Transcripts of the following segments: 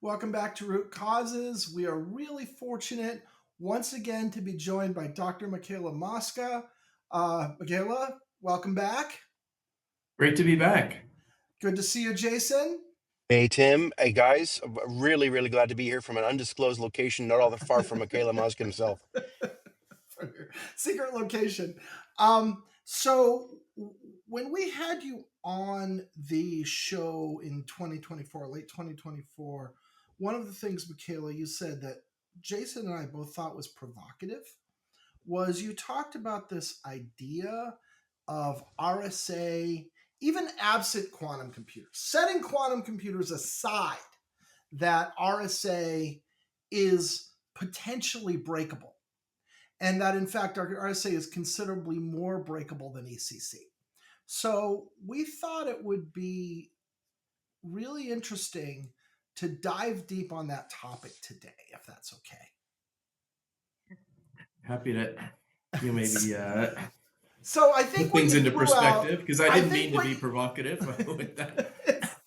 Welcome back to Root Causes. We are really fortunate once again to be joined by Dr. Michaela Mosca. Michaela, welcome back. Great to be back. Good to see you, Jason. Hey, Tim. Hey, guys. I'm really, really glad to be here from an undisclosed location, not all that far from Michaela Musk himself. From your secret location. So when we had you on the show in 2024, late 2024, one of the things, Michaela, you said that Jason and I both thought was provocative was you talked about this idea of RSA, even absent quantum computers, setting quantum computers aside, that RSA is potentially breakable, and that in fact RSA is considerably more breakable than ECC. So we thought it would be really interesting to dive deep on that topic today, if that's okay. Happy to maybe So I think put things into perspective, because I didn't mean to be you, provocative with that.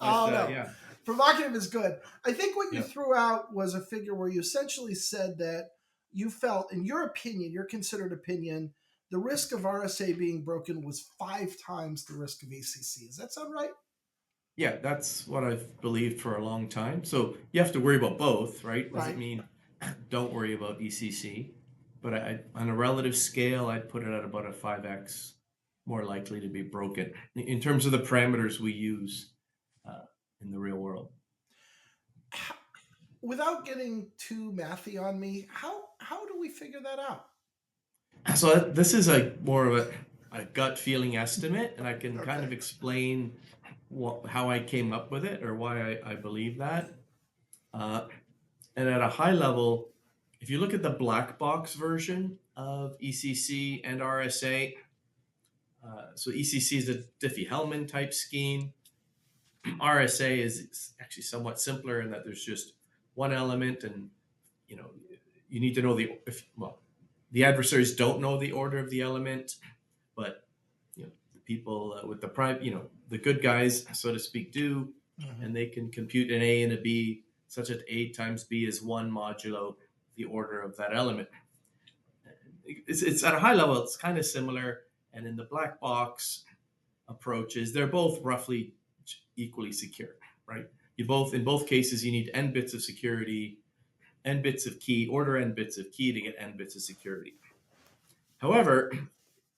oh no, Yeah. provocative is good. I think what you Yeah. threw out was a figure where you essentially said that you felt, in your opinion, your considered opinion, the risk of RSA being broken was 5 times the risk of ECC. Does that sound right? Yeah, that's what I've believed for a long time. So you have to worry about both, right? Doesn't Right. mean don't worry about ECC, but on a relative scale, I'd put it at about a 5x more likely to be broken in terms of the parameters we use uh, in the real world. Without getting too mathy on me, how do we figure that out? So this is more of a gut feeling estimate, and I can kind of Okay. explain how I came up with it or why I believe that. Uh, and at a high level, if you look at the black box version of ECC and RSA, so ECC is a Diffie-Hellman type scheme. RSA is actually somewhat simpler in that there's just one element, and you know you need to know the adversaries don't know the order of the element, but the people with the prime, the good guys, so to speak, do, Mm-hmm. and they can compute an A and a B such that A times B is 1 modulo the order of that element. It's at a high level, it's kind of similar. And in the black box approaches, they're both roughly equally secure, right? In both cases, you need n bits of security, n bits of key, order n bits of key to get n bits of security. However,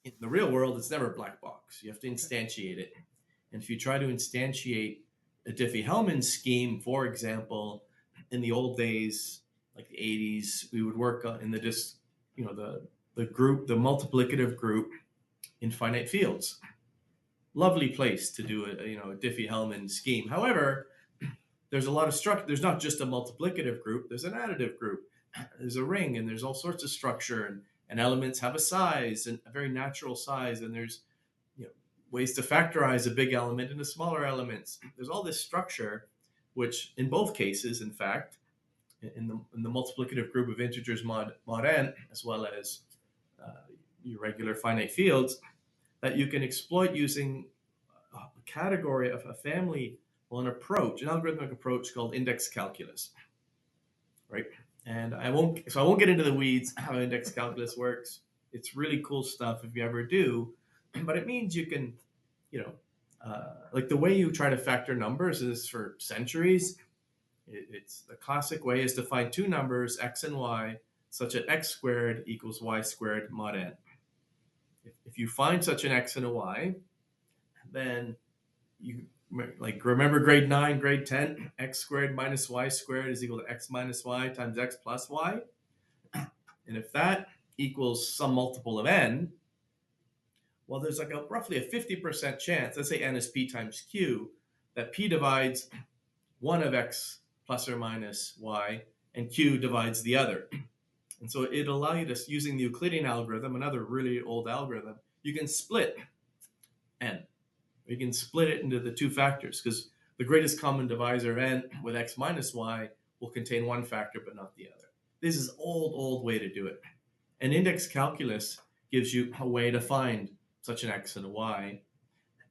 in the real world, it's never a black box. You have to instantiate it. And if you try to instantiate a Diffie-Hellman scheme, for example, in the old days, like the 80s, we would work in the group, the multiplicative group in finite fields. Lovely place to do a Diffie-Hellman scheme. However, there's a lot of structure. There's not just a multiplicative group. There's an additive group. There's a ring, and there's all sorts of structure, and elements have a size, and a very natural size, and there's ways to factorize a big element into smaller elements. There's all this structure, which in both cases, in fact, in the multiplicative group of integers mod n, as well as your regular finite fields, that you can exploit using a category of a family, well, an algorithmic approach called index calculus, right? And I won't get into the weeds how index calculus works. It's really cool stuff if you ever do, but it means you can, like the way you try to factor numbers is for centuries. It's the classic way is to find two numbers, x and y, such that x squared equals y squared mod n. If you find such an x and a y, then you like remember grade 9, grade 10, x squared minus y squared is equal to x minus y times x plus y. And if that equals some multiple of n, well, there's like roughly a 50% chance, let's say n is p times q, that p divides one of x plus or minus y, and q divides the other. And so it allows you to, using the Euclidean algorithm, another really old algorithm, you can split n. You can split it into the two factors, because the greatest common divisor of n with x minus y will contain one factor but not the other. This is old way to do it. And index calculus gives you a way to find such an x and a y,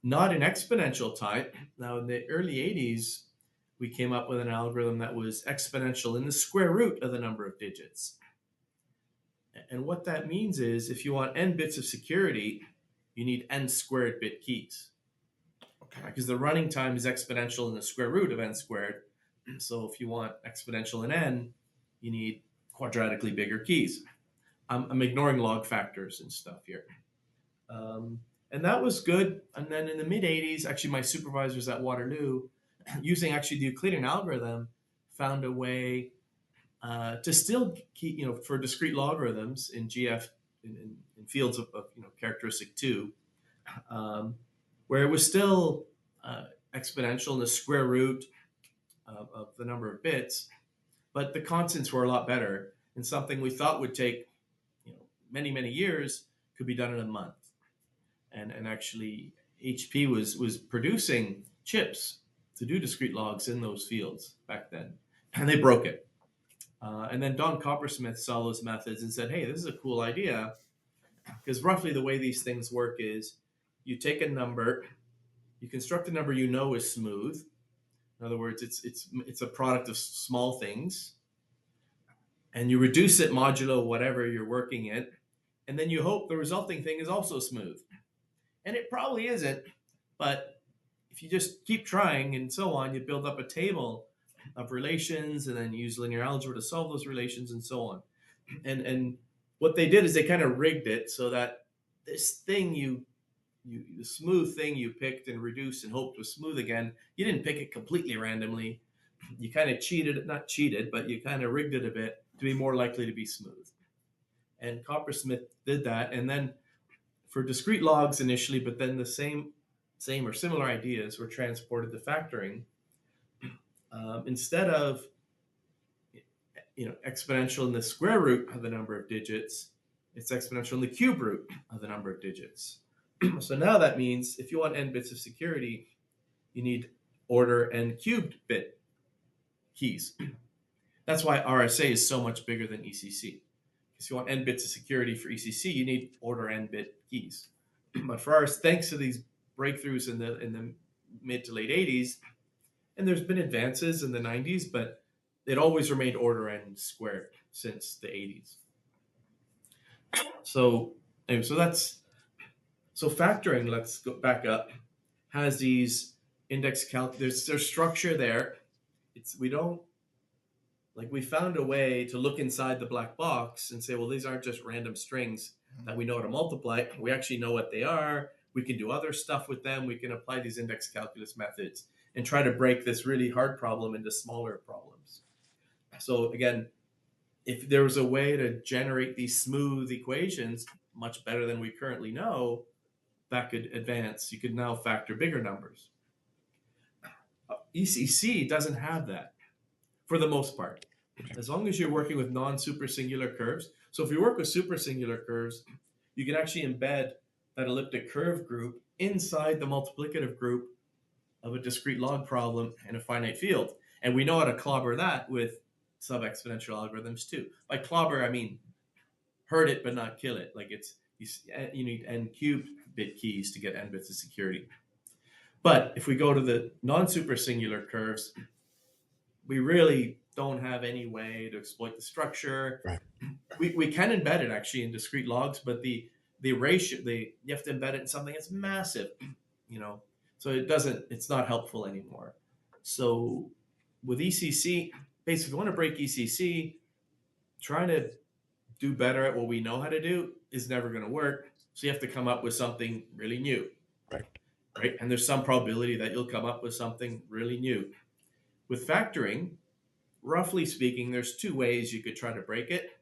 not in exponential type. Now, in the early 80s, we came up with an algorithm that was exponential in the square root of the number of digits. And what that means is if you want n bits of security, you need n squared bit keys. Okay. Because the running time is exponential in the square root of n squared. So if you want exponential in n, you need quadratically bigger keys. I'm ignoring log factors and stuff here. And that was good. And then in the mid 80s, actually, my supervisors at Waterloo, using actually the Euclidean algorithm, found a way to still keep, for discrete logarithms in GF, in fields of characteristic 2, where it was still exponential in the square root of the number of bits, but the constants were a lot better. And something we thought would take many, many years could be done in a month. And actually, HP was producing chips to do discrete logs in those fields back then, and they broke it. And then Don Coppersmith saw those methods and said, "Hey, this is a cool idea." Because roughly the way these things work is you take a number, you construct a number you know is smooth. In other words, it's a product of small things, and you reduce it modulo whatever you're working in, and then you hope the resulting thing is also smooth. And it probably isn't, but if you just keep trying and so on, you build up a table of relations and then use linear algebra to solve those relations and so on. And what they did is they kind of rigged it so that this thing the smooth thing you picked and reduced and hoped was smooth again, you didn't pick it completely randomly. You kind of not cheated, but you kind of rigged it a bit to be more likely to be smooth. And Coppersmith did that. And then for discrete logs initially, but then the same or similar ideas were transported to factoring. Instead of exponential in the square root of the number of digits, it's exponential in the cube root of the number of digits. So now that means if you want n bits of security, you need order n cubed bit keys. That's why RSA is so much bigger than ECC. If you want n bits of security for ECC, you need order n bit keys. But for ours, thanks to these breakthroughs in the mid to late 80s, and there's been advances in the 90s, but it always remained order n squared since the 80s. So anyway, so factoring, let's go back up, has these index there's structure there. We found a way to look inside the black box and say, well, these aren't just random strings that we know how to multiply. We actually know what they are. We can do other stuff with them. We can apply these index calculus methods and try to break this really hard problem into smaller problems. So again, if there was a way to generate these smooth equations much better than we currently know, that could advance. You could now factor bigger numbers. ECC doesn't have that for the most part, as long as you're working with non-supersingular curves. So if you work with supersingular curves, you can actually embed that elliptic curve group inside the multiplicative group of a discrete log problem in a finite field. And we know how to clobber that with sub-exponential algorithms too. By clobber, I mean hurt it but not kill it. Like you need n cubed bit keys to get n bits of security. But if we go to the non-supersingular curves, we really don't have any way to exploit the structure. Right. We can embed it actually in discrete logs, but the ratio, you have to embed it in something that's massive, so it's not helpful anymore. So with ECC, basically, if you want to break ECC, trying to do better at what we know how to do is never going to work. So you have to come up with something really new. Right? And there's some probability that you'll come up with something really new. With factoring, roughly speaking, there's two ways you could try to break it.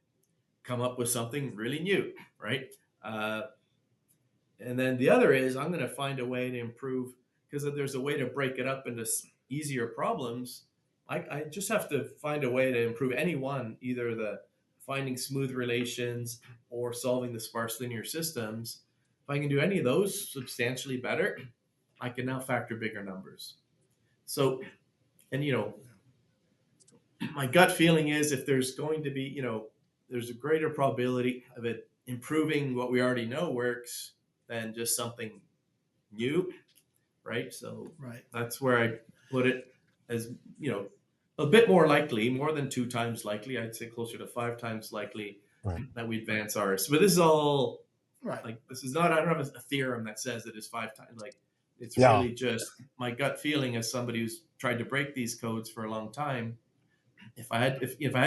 Come up with something really new, right? And then the other is I'm going to find a way to improve, because if there's a way to break it up into easier problems, I just have to find a way to improve any one, either the finding smooth relations or solving the sparse linear systems. If I can do any of those substantially better, I can now factor bigger numbers. So, and my gut feeling is if there's going to be, there's a greater probability of it improving what we already know works than just something new, right? So Right. that's where I put it. as you know, a bit more likely, more than 2 times likely. I'd say closer to 5 times likely Right. that we advance ours. But this is all Right. like this is not. I don't have a theorem that says it is 5 times. Like it's Yeah. really just my gut feeling as somebody who's tried to break these codes for a long time. If I had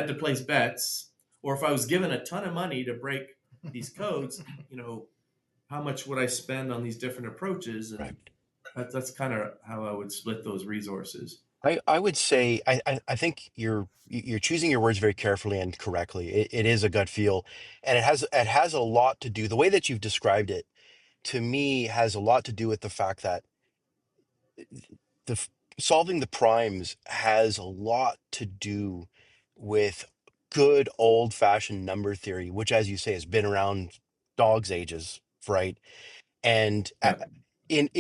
to place bets, or if I was given a ton of money to break these codes, how much would I spend on these different approaches? Right. And that's kind of how I would split those resources. I would say I think you're choosing your words very carefully and correctly. It is a gut feel, and it has a lot to do. The way that you've described it to me has a lot to do with the fact that the f- solving the primes has a lot to do with good old fashioned number theory, which, as you say, has been around dogs' ages, right? And Yeah, in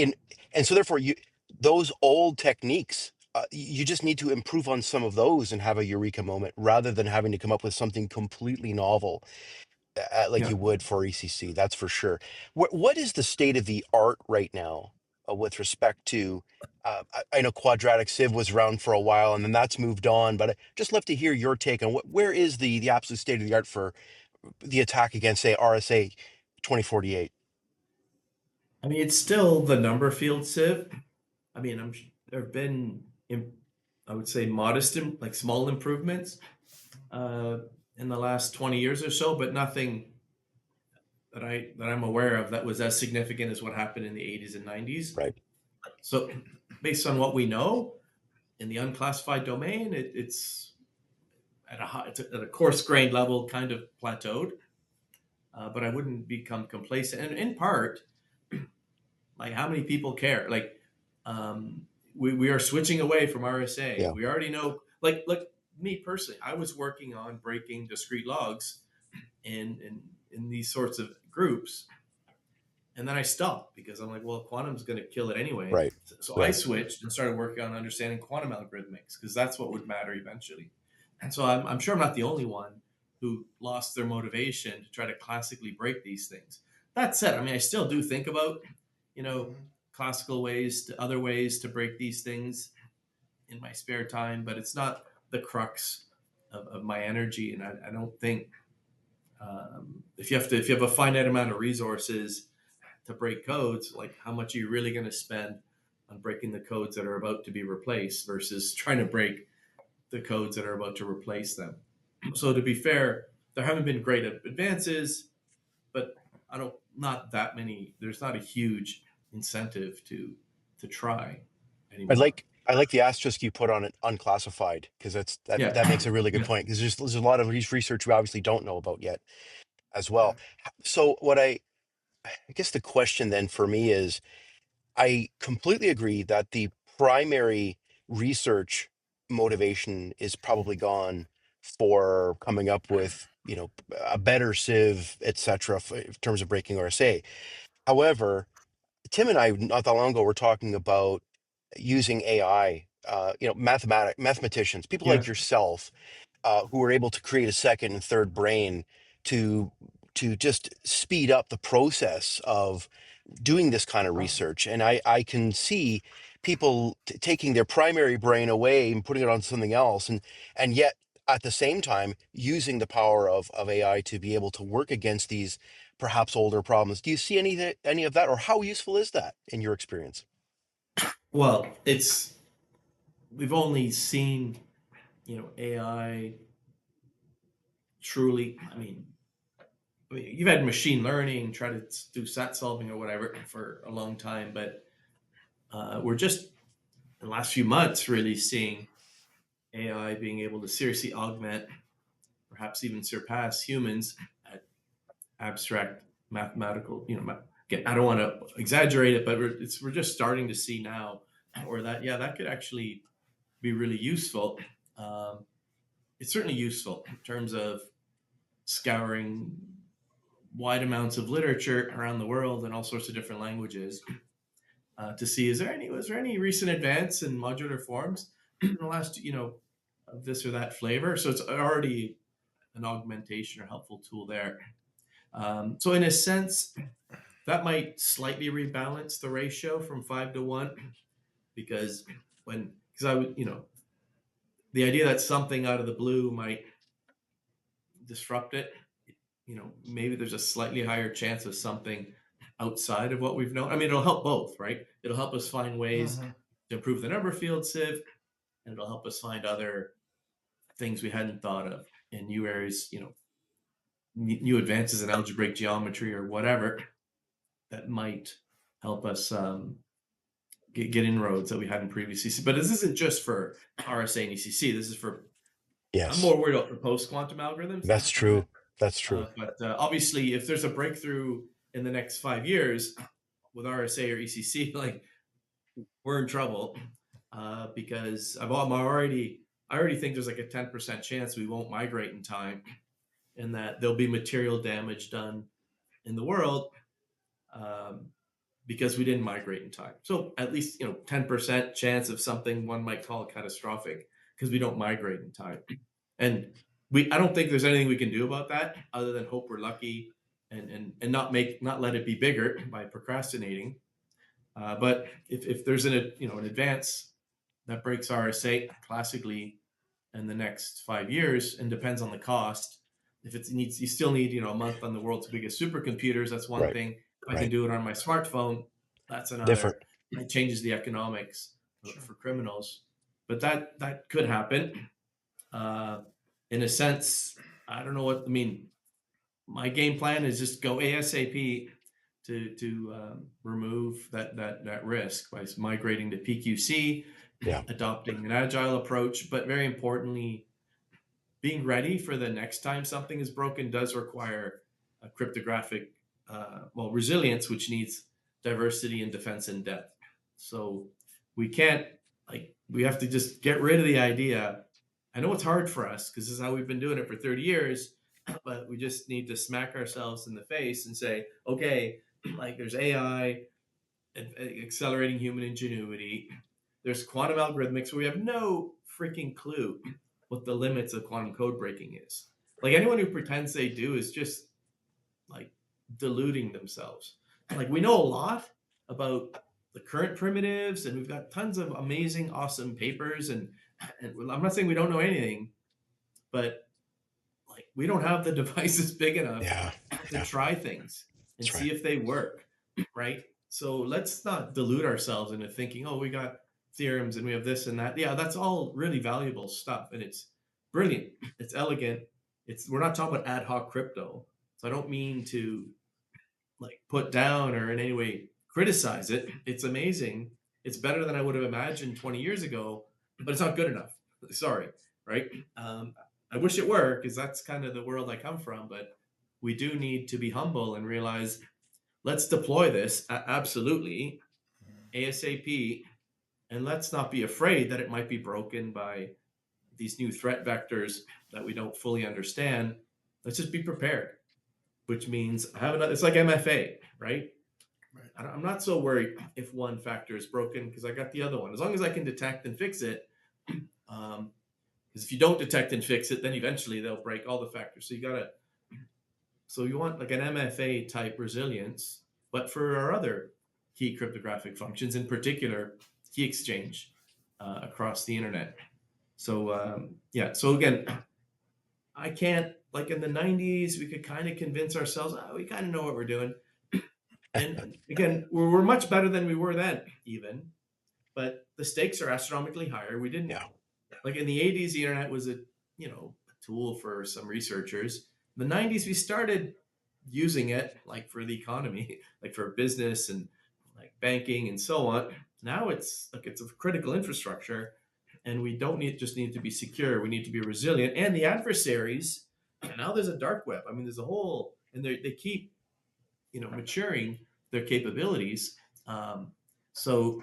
and so therefore you those old techniques. You just need to improve on some of those and have a eureka moment rather than having to come up with something completely novel like yeah. you would for ECC, that's for sure. What is the state of the art right now with respect to? I know quadratic sieve was around for a while, and then that's moved on. But I just love to hear your take on where is the absolute state of the art for the attack against, say, RSA 2048. I mean, it's still the number field sieve. I mean, there have been, I would say, modest, like small improvements uh, in the last 20 years or so, but nothing that I'm aware of that was as significant as what happened in the 80s and 90s. Right, So, based on what we know in the unclassified domain, it's it's at a coarse grained level, kind of plateaued. But I wouldn't become complacent, and in part, like how many people care? Like, we are switching away from RSA. yeah, We already know. Like me personally, I was working on breaking discrete logs in these sorts of groups, and then I stopped because I'm like, well, quantum's going to kill it anyway. right, So I right. switched and started working on understanding quantum algorithmics because that's what would matter eventually. And so I'm sure I'm not the only one who lost their motivation to try to classically break these things. That said, I mean, I still do think about, you know, Mhm. classical ways to other ways to break these things in my spare time, but it's not the crux of my energy. And I don't think if you have a finite amount of resources to break codes, like how much are you really going to spend on breaking the codes that are about to be replaced versus trying to break the codes that are about to replace them? So to be fair, there haven't been great advances, but I don't not that many. There's not a huge incentive to try I anymore. like I like the asterisk you put on it, unclassified, because that Yeah, makes a really good yeah, point. Because there's a lot of research we obviously don't know about yet as well. So what I guess the question then for me is, I completely agree that the primary research motivation is probably gone for coming up with, a better sieve, etc., in terms of breaking RSA. However, Tim and I not that long ago were talking about using AI. Mathematicians, people yeah. like yourself, who are able to create a second and third brain to just speed up the process of doing this kind of research. And I can see people taking their primary brain away and putting it on something else, and yet at the same time using the power of AI to be able to work against these perhaps older problems. Do you see any of that, or how useful is that in your experience? Well, it's we've only seen AI truly. I mean, you've had machine learning try to do sat solving or whatever for a long time, but we're just in the last few months really seeing AI being able to seriously augment, perhaps even surpass humans at abstract mathematical. Again, I don't want to exaggerate it, but we're just starting to see now, or that yeah, that could actually be really useful. Um, it's certainly useful in terms of scouring wide amounts of literature around the world in all sorts of different languages to see was there any recent advance in modular forms in the last of this or that flavor. So it's already an augmentation or helpful tool there. So in a sense, that might slightly rebalance the ratio from 5 to 1 because because I would the idea that something out of the blue might disrupt it, maybe there's a slightly higher chance of something outside of what we've known. I mean, it'll help both, right? It'll help us find ways Hmm. to improve the number field sieve, and it'll help us find other things we hadn't thought of in new areas, new advances in algebraic geometry or whatever that might help us get inroads that we hadn't previously seen. But this isn't just for RSA and ECC. This is for, I'm Yes, more worried about the post quantum algorithms. that's true. That's true. But obviously, if there's a breakthrough in the next 5 years with RSA or ECC, like, we're in trouble because I already think there's like a 10% chance we won't migrate in time, and that there'll be material damage done in the world um, because we didn't migrate in time. So at least 10% chance of something one might call catastrophic because we don't migrate in time. And I don't think there's anything we can do about that other than hope we're lucky and not let it be bigger by procrastinating. But if there's an advance that breaks RSA classically in the next 5 years and depends on the cost. If it needs, you still need a month on the world's biggest supercomputers. That's one Right. thing. If I can Right. do it on my smartphone, that's Different. another. It changes the economics Sure. for criminals, but that could happen. Uh, in a sense, I don't know what I mean. My game plan is just go ASAP to remove that risk by migrating to PQC, Yeah. adopting an agile approach, but very importantly, being ready for the next time something is broken does require a cryptographic, resilience, which needs diversity and defense in depth. So we can't, we have to just get rid of the idea. I know it's hard for us because this is how we've been doing it for 30 years, but we just need to smack ourselves in the face and say, okay, like, there's AI accelerating human ingenuity. There's quantum algorithmics where we have no freaking clue what the limits of quantum code breaking is. Like, anyone who pretends they do is just like deluding themselves. Like, we know a lot about the current primitives, and we've got tons of amazing, awesome papers. And I'm not saying we don't know anything, but like, we don't have the devices big enough Yeah. to Yeah. try things and That's right. see if they work, right? So let's not delude ourselves into thinking, oh, we got theorems and we have this and that. Yeah, that's all really valuable stuff, and it's brilliant. It's elegant. We're not talking about ad hoc crypto, so I don't mean to like put down or in any way criticize it. It's amazing. It's better than I would have imagined 20 years ago, but it's not good enough. Sorry, right? I wish it were, because that's kind of the world I come from. But we do need to be humble and realize, let's deploy this absolutely ASAP, and let's not be afraid that it might be broken by these new threat vectors that we don't fully understand. Let's just be prepared, which means have another. It's like MFA, right? Right. I'm not so worried if one factor is broken because I got the other one. As long as I can detect and fix it, because if you don't detect and fix it, then eventually they'll break all the factors. So you want like an MFA type resilience, but for our other key cryptographic functions, in particular, key exchange across the internet. So yeah. So again, I can't, like, in the 90s, we could kind of convince ourselves, oh, we kind of know what we're doing. And again, we're much better than we were then, even. But the stakes are astronomically higher. We didn't, Yeah. like, in the 80s, the internet was a tool for some researchers. In the 90s, we started using it like for the economy, like for business and like banking and so on. Now it's a critical infrastructure, and we don't need to be secure. We need to be resilient. And the adversaries, now there's a dark web. I mean, there's a whole, and they keep maturing their capabilities. So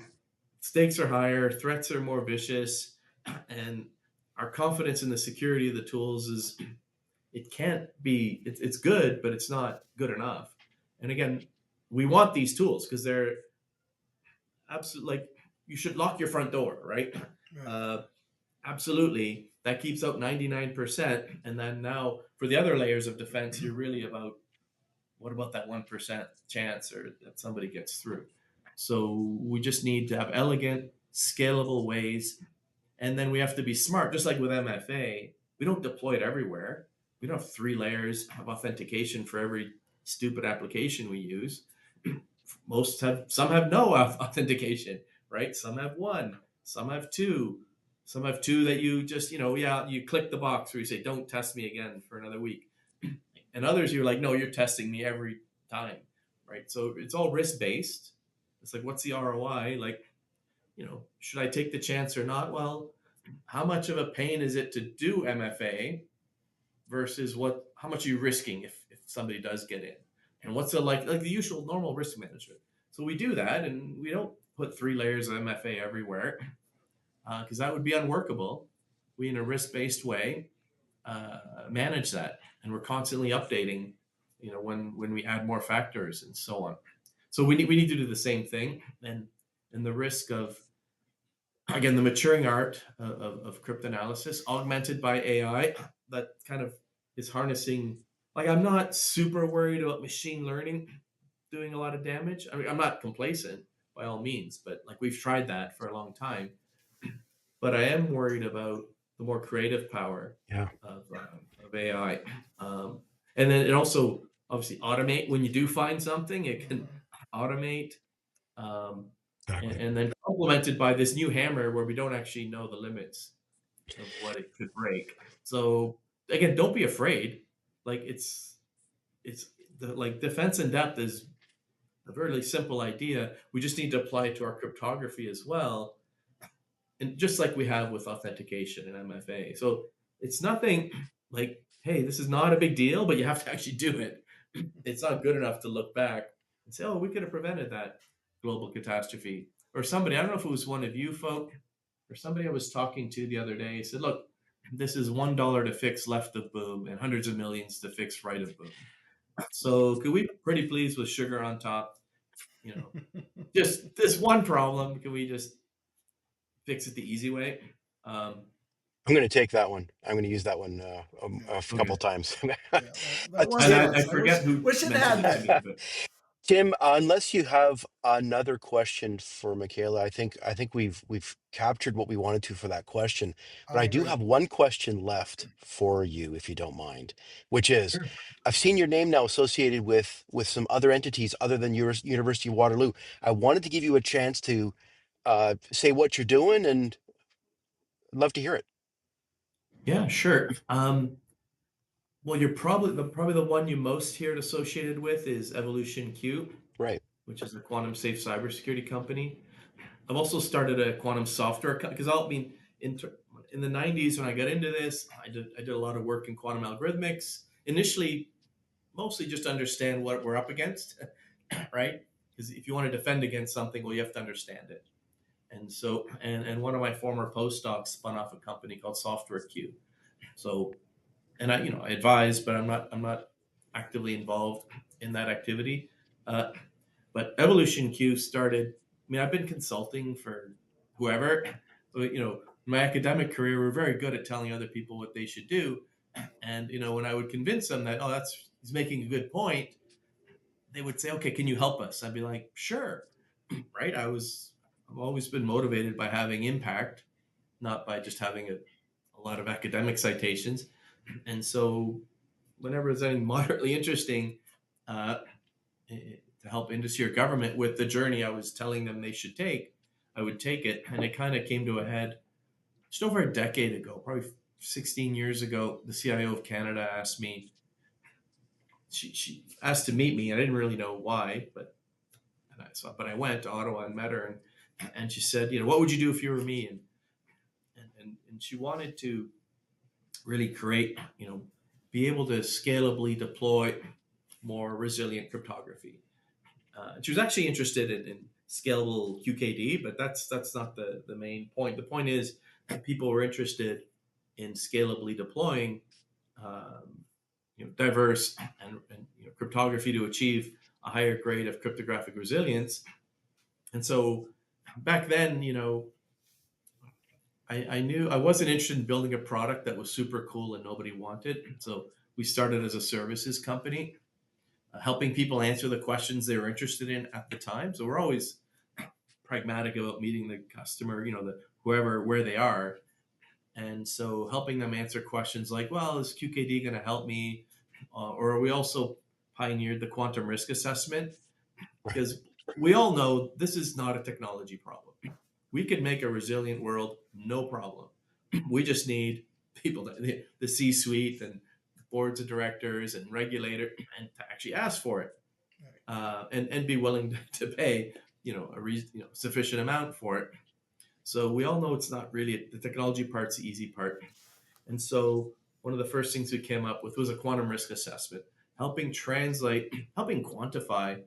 stakes are higher, threats are more vicious, and our confidence in the security of the tools is, it can't be, it's good, but it's not good enough. And again, we want these tools because they're absolutely, like, you should lock your front door, right? Right. Uh, absolutely. That keeps out 99%. And then now for the other layers of defense, you're really about, what about that 1% chance or that somebody gets through? So we just need to have elegant, scalable ways And then we have to be smart, just like with MFA. We don't deploy it everywhere. We don't have 3 layers of authentication for every stupid application we use. Most have, some have no authentication, right? Some have one, some have two, some have two that you just, yeah, you click the box where you say, don't test me again for another week. And others, you're like, no, you're testing me every time, right? So it's all risk based. It's like, what's the ROI? Like, should I take the chance or not? Well, how much of a pain is it to do MFA versus how much are you risking if somebody does get in? And what's the like the usual normal risk management? So we do that, and we don't put 3 layers of MFA everywhere because that would be unworkable. We, in a risk-based way, manage that, and we're constantly updating. When we add more factors and so on. So we need to do the same thing, and the risk of, again, the maturing art of cryptanalysis augmented by AI that kind of is harnessing. Like, I'm not super worried about machine learning doing a lot of damage. I mean, I'm not complacent by all means, but like, we've tried that for a long time. But I am worried about the more creative power Yeah, of AI. Um, and then it also obviously automate when you do find something, it can automate. Um, and, exactly. and then complemented by this new hammer where we don't actually know the limits of what it could break. So again, don't be afraid. Like, it's like defense in depth is a very simple idea. We just need to apply it to our cryptography as well, and just like we have with authentication and MFA. So it's nothing like, hey, this is not a big deal, but you have to actually do it. It's not good enough to look back and say, oh, we could have prevented that global catastrophe. Or somebody, I don't know if it was one of you folk or somebody I was talking to the other day, said, look, this is $1 to fix left of boom and hundreds of millions to fix right of boom. So could we be pretty pleased with sugar on top? You know, just this one problem. Can we just fix it the easy way? Um, I'm going to take that one. I'm going to use that one Yeah, a okay. couple times. yeah. That was And Tim, I nice. forget who Wish it mentioned had it to been. me, but Tim, unless you have another question for Michaela, I think we've captured what we wanted to for that question. But I I do agree. have one question left for you, if you don't mind, which is, sure. I've seen your name now associated with some other entities other than your University of Waterloo. I wanted to give you a chance to say what you're doing, and I'd love to hear it. Yeah, sure. Well, you're probably the one you most hear it associated with is Evolution Q, Right. which is a quantum safe cybersecurity company. I've also started a quantum software because I mean, in the '90s when I got into this, I did a lot of work in quantum algorithmics. Initially, mostly just to understand what we're up against, right? Because if you want to defend against something, well, you have to understand it. And so, and one of my former postdocs spun off a company called Software Q. So, and I advise, but I'm not actively involved in that activity. Uh, but Evolution Q started. I mean, I've been consulting for whoever, but in my academic career, we're very good at telling other people what they should do. And when I would convince them that, oh, that's he's making a good point, they would say, okay, can you help us? I'd be like, sure, right? I've always been motivated by having impact, not by just having a lot of academic citations. And so whenever there's anything moderately interesting uh, to help industry or government with the journey I was telling them they should take, I would take it. And it kind of came to a head just over a decade ago, probably 16 years ago. The CIO of Canada asked me, she asked to meet me. I didn't really know why, but I went to Ottawa and met her, and she said, what would you do if you were me? And she wanted to really create, be able to scalably deploy more resilient cryptography. She was actually interested in scalable QKD, but that's not the main point. The point is that people were interested in scalably deploying diverse and cryptography to achieve a higher grade of cryptographic resilience. And so back then, I knew I wasn't interested in building a product that was super cool and nobody wanted. So we started as a services company, helping people answer the questions they were interested in at the time. So we're always pragmatic about meeting the customer, the whoever where they are. And so helping them answer questions like, well, is QKD going to help me? Or we also pioneered the quantum risk assessment, Right. because we all know this is not a technology problem. We could make a resilient world, no problem. We just need people, the C-suite and boards of directors and regulator, and to actually ask for it, and be willing to pay, sufficient amount for it. So we all know it's not really the technology part's the easy part. And so one of the first things we came up with was a quantum risk assessment, helping translate, helping quantify.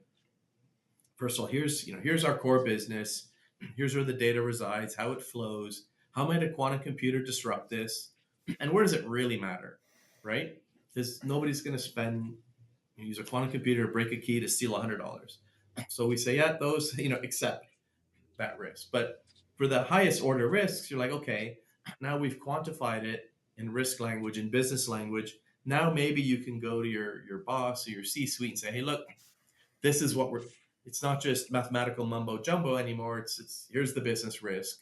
First of all, here's our core business. Here's where the data resides, how it flows. How might a quantum computer disrupt this? And where does it really matter, right? Because nobody's going to use a quantum computer to break a key to steal $100. So we say, yeah, those, accept that risk. But for the highest order risks, you're like, okay, now we've quantified it in risk language, in business language. Now maybe you can go to your boss or your C-suite and say, hey, look, this is what we're. It's not just mathematical mumbo jumbo anymore. It's here's the business risk.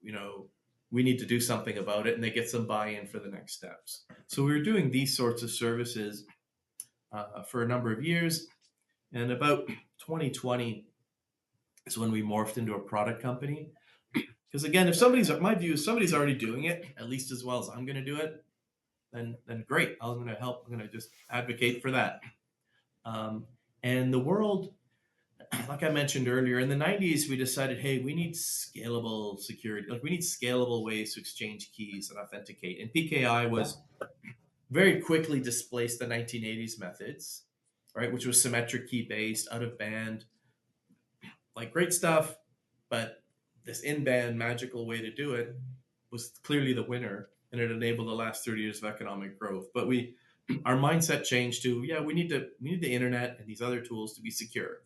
You know, we need to do something about it, and they get some buy-in for the next steps. So we were doing these sorts of services for a number of years, and about 2020 is when we morphed into a product company. Because again, if somebody's my view is somebody's already doing it at least as well as I'm going to do it, then great. I'm going to help. I'm going to just advocate for that. Um, and the world, like I mentioned earlier, in the 90s, we decided, hey, we need scalable security. Like we need scalable ways to exchange keys and authenticate. And PKI was very quickly displaced the 1980s methods, right, which was symmetric key based, out of band, like great stuff, but this in-band magical way to do it was clearly the winner, and it enabled the last 30 years of economic growth. But our mindset changed to, yeah, we need the internet and these other tools to be secure,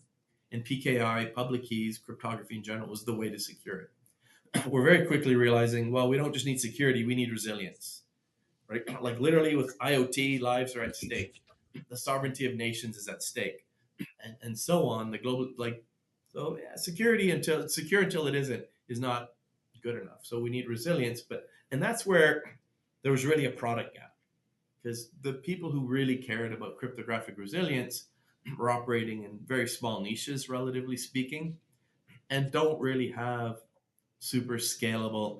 and PKI, public keys, cryptography in general, was the way to secure it. We're very quickly realizing, well, we don't just need security, we need resilience, right? Like literally with IoT, lives are at stake, the sovereignty of nations is at stake, and so on. The global, like, so yeah, security until it's secure until it isn't is not good enough. So we need resilience, and that's where there was really a product gap, because the people who really cared about cryptographic resilience were operating in very small niches, relatively speaking, and don't really have super scalable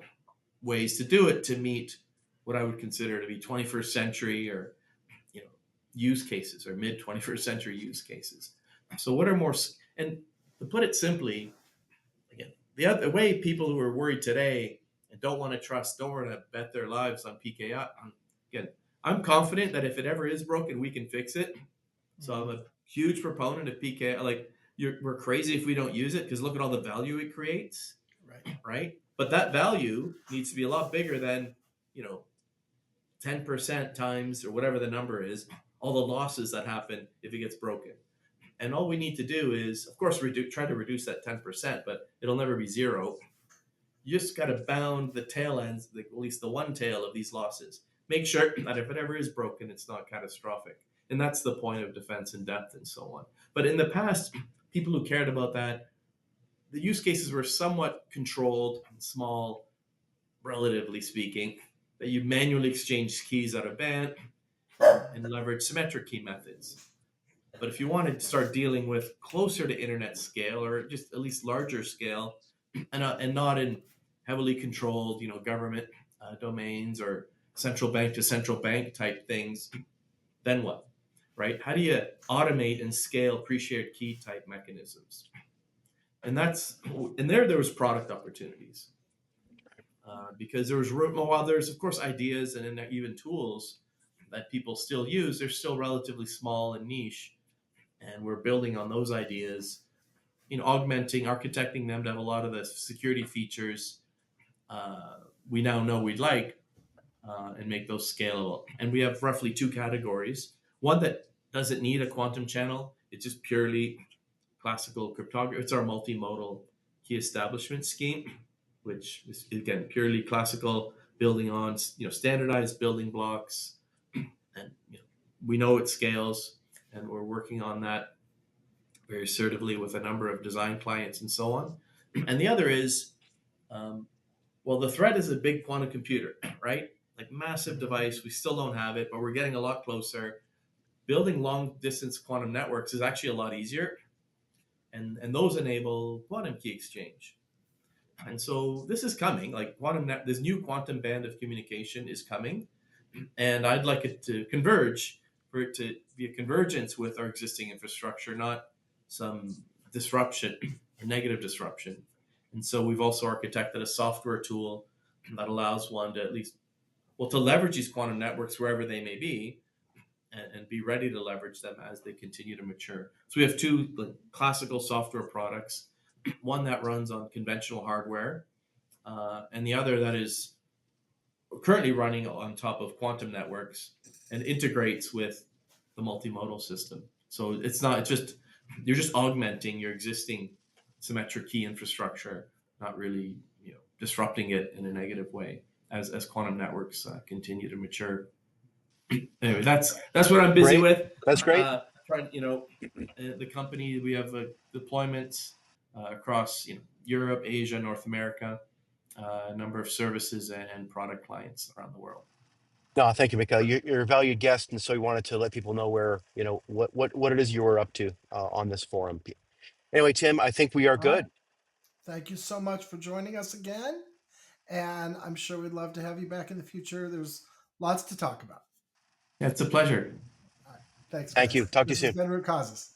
ways to do it to meet what I would consider to be 21st century, or you know use cases, or mid 21st century use cases. So what are more, and to put it simply, again, the other way people who are worried today and don't want to bet their lives on PKI. Again, I'm confident that if it ever is broken, we can fix it. So I'm Mhm. a huge proponent of PKI. Like we're crazy if we don't use it, because look at all the value it creates, Right. right? But that value needs to be a lot bigger than, you know, 10% times or whatever the number is, all the losses that happen if it gets broken. And all we need to do is, of course, try to reduce that 10%, but it'll never be zero. You just got to bound the tail ends, at least the one tail of these losses. Make sure that if it ever is broken, it's not catastrophic. And that's the point of defense in depth and so on. But in the past, people who cared about that, the use cases were somewhat controlled and small, relatively speaking, that you manually exchange keys out of band and leverage symmetric key methods. But if you want to start dealing with closer to internet scale, or just at least larger scale, and not in heavily controlled, government domains or central bank to central bank type things, then what? Right? How do you automate and scale pre-shared key type mechanisms? And there was product opportunities, because there was room. While there's of course ideas and even tools that people still use, they're still relatively small and niche, and we're building on those ideas, augmenting, architecting them to have a lot of the security features we now know we'd like, and make those scalable. And we have roughly two categories. One that doesn't need a quantum channel, it's just purely classical cryptography. It's our multimodal key establishment scheme, which is again purely classical, building on standardized building blocks, and we know it scales, and we're working on that very assertively with a number of design clients and so on. And the other is, um, Well, the threat is a big quantum computer, right? Like massive device. We still don't have it, but we're getting a lot closer. Building long distance quantum networks is actually a lot easier, and those enable quantum key exchange. And so this is coming. Like this new quantum band of communication is coming, and I'd like it to converge, for it to be a convergence with our existing infrastructure, not some disruption or negative disruption. And so we've also architected a software tool that allows one to at least, well, to leverage these quantum networks wherever they may be, and be ready to leverage them as they continue to mature. So we have two classical software products, one that runs on conventional hardware, and the other that is currently running on top of quantum networks and integrates with the multimodal system. So it's just, you're just augmenting your existing symmetric key infrastructure, not really disrupting it in a negative way as quantum networks continue to mature. Anyway, that's what I'm busy Great. with. That's great. Trying, the company, we have deployments across Europe, Asia, North America, a number of services and product clients around the world. No, thank you, Mikhail. You're a valued guest, and so we wanted to let people know where, what it is you were up to on this forum. Anyway, Tim, I think we are All right. good. Thank you so much for joining us again. And I'm sure we'd love to have you back in the future. There's lots to talk about. Yeah, it's a pleasure. All right. Thanks, Thank guys. you. Talk to you This has soon. been Root Causes.